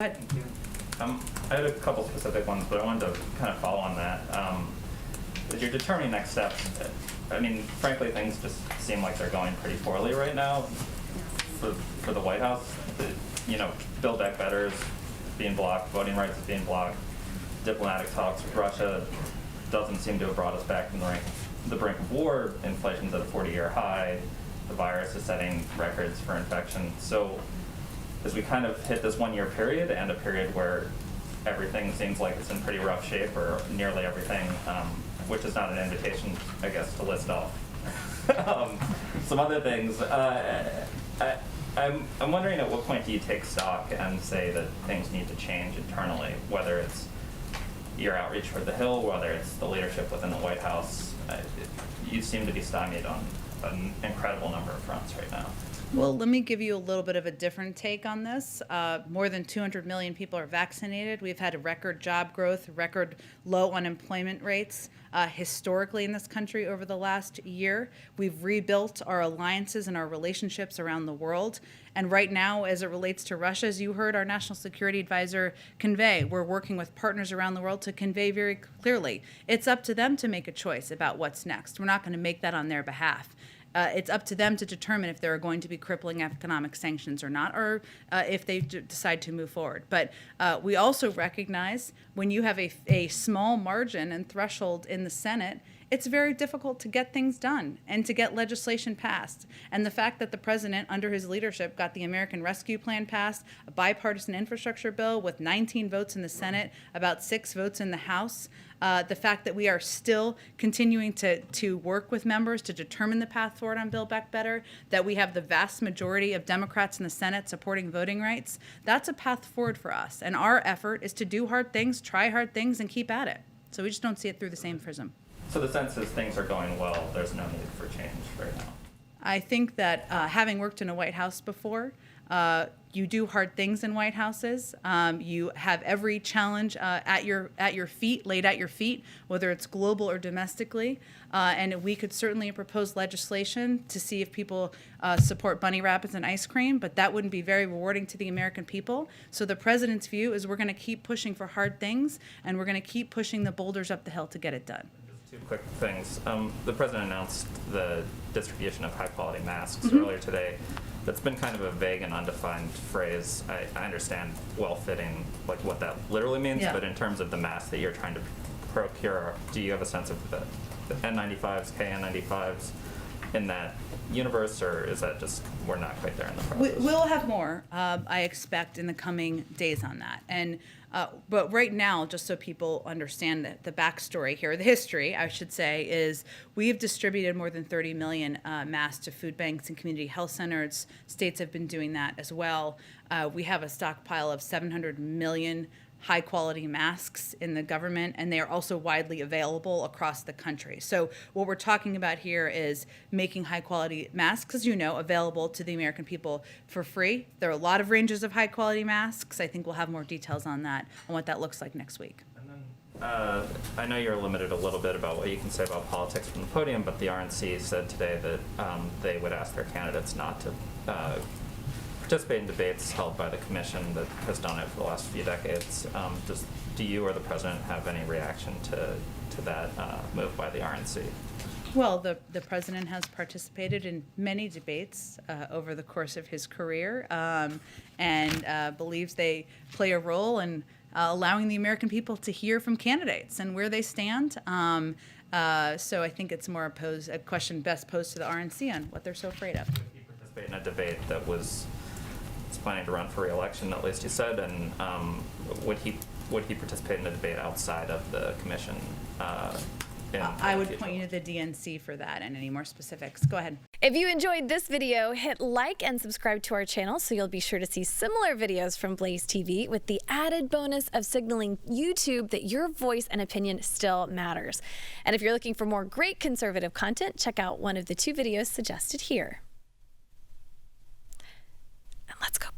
Go ahead. I had a couple specific ones, but I wanted to kind of follow on that. As you're determining next steps, I mean, frankly, things just seem like they're going pretty poorly right now for the White House. Build Back Better is being blocked, voting rights is being blocked, diplomatic talks with Russia doesn't seem to have brought us back from the brink of war. Inflation's at a 40-year high. The virus is setting records for infection. So as we kind of hit this 1-year period and a period where everything seems like it's in pretty rough shape, or nearly everything, which is not an invitation, I guess, to list off some other things. I'm wondering, at what point do you take stock and say that things need to change internally, whether it's your outreach toward the Hill, whether it's the leadership within the White House? You seem to be stymied on an incredible number of fronts right now. Well, let me give you a little bit of a different take on this. More than 200 million people are vaccinated. We've had a record job growth, record low unemployment rates historically in this country over the last year. We've rebuilt our alliances and our relationships around the world. And right now, as it relates to Russia, as you heard our National Security Advisor convey, we're working with partners around the world to convey very clearly. It's up to them to make a choice about what's next. We're not going to make that on their behalf. It's up to them to determine if there are going to be crippling economic sanctions or not, or if they decide to move forward. But we also recognize when you have a small margin and threshold in the Senate, it's very difficult to get things done and to get legislation passed. And the fact that the president, under his leadership, got the American Rescue Plan passed, a bipartisan infrastructure bill with 19 votes in the Senate, about 6 votes in the House, the fact that we are still continuing to work with members to determine the path forward on Build Back Better, that we have the vast majority of Democrats in the Senate supporting voting rights, that's a path forward for us. And our effort is to do hard things, try hard things, and keep at it. So we just don't see it through the same prism. So the sense is things are going well, there's no need for change right now. I think that having worked in a White House before, you do hard things in White Houses. You have every challenge at your feet, laid at your feet, whether it's global or domestically. And we could certainly propose legislation to see if people support bunny rabbits and ice cream, but that wouldn't be very rewarding to the American people. So the president's view is we're going to keep pushing for hard things, and we're going to keep pushing the boulders up the hill to get it done. Two quick things. The president announced the distribution of high-quality masks earlier today. That's been kind of a vague and undefined phrase. I understand well-fitting, like what that literally means, but in terms of the masks that you're trying to procure, do you have a sense of the N95s, KN95s in that universe, or is that just we're not quite there in the process? We'll have more, I expect, in the coming days on that. And but right now, just so people understand the backstory here, the history, I should say, is we've distributed more than 30 million masks to food banks and community health centers. States have been doing that as well. We have a stockpile of 700 million high-quality masks in the government, and they are also widely available across the country. So what we're talking about here is making high-quality masks, as you know, available to the American people for free. There are a lot of ranges of high-quality masks. I think we'll have more details on that, on what that looks like next week. And then, I know you're limited a little bit about what you can say about politics from the podium, but the RNC said today that they would ask their candidates not to participate in debates held by the commission that has done it for the last few decades. Do you or the president have any reaction to that move by the RNC? Well, the president has participated in many debates over the course of his career and believes they play a role in allowing the American people to hear from candidates and where they stand. So I think it's more a question best posed to the RNC on what they're so afraid of. Would he participate in a debate that was planning to run for re-election, at least he said, and would he participate in a debate outside of the commission? I would point you to the DNC for that and any more specifics. Go ahead. If you enjoyed this video, hit like and subscribe to our channel so you'll be sure to see similar videos from BlazeTV with the added bonus of signaling YouTube that your voice and opinion still matters. And if you're looking for more great conservative content, check out one of the 2 videos suggested here. And let's go.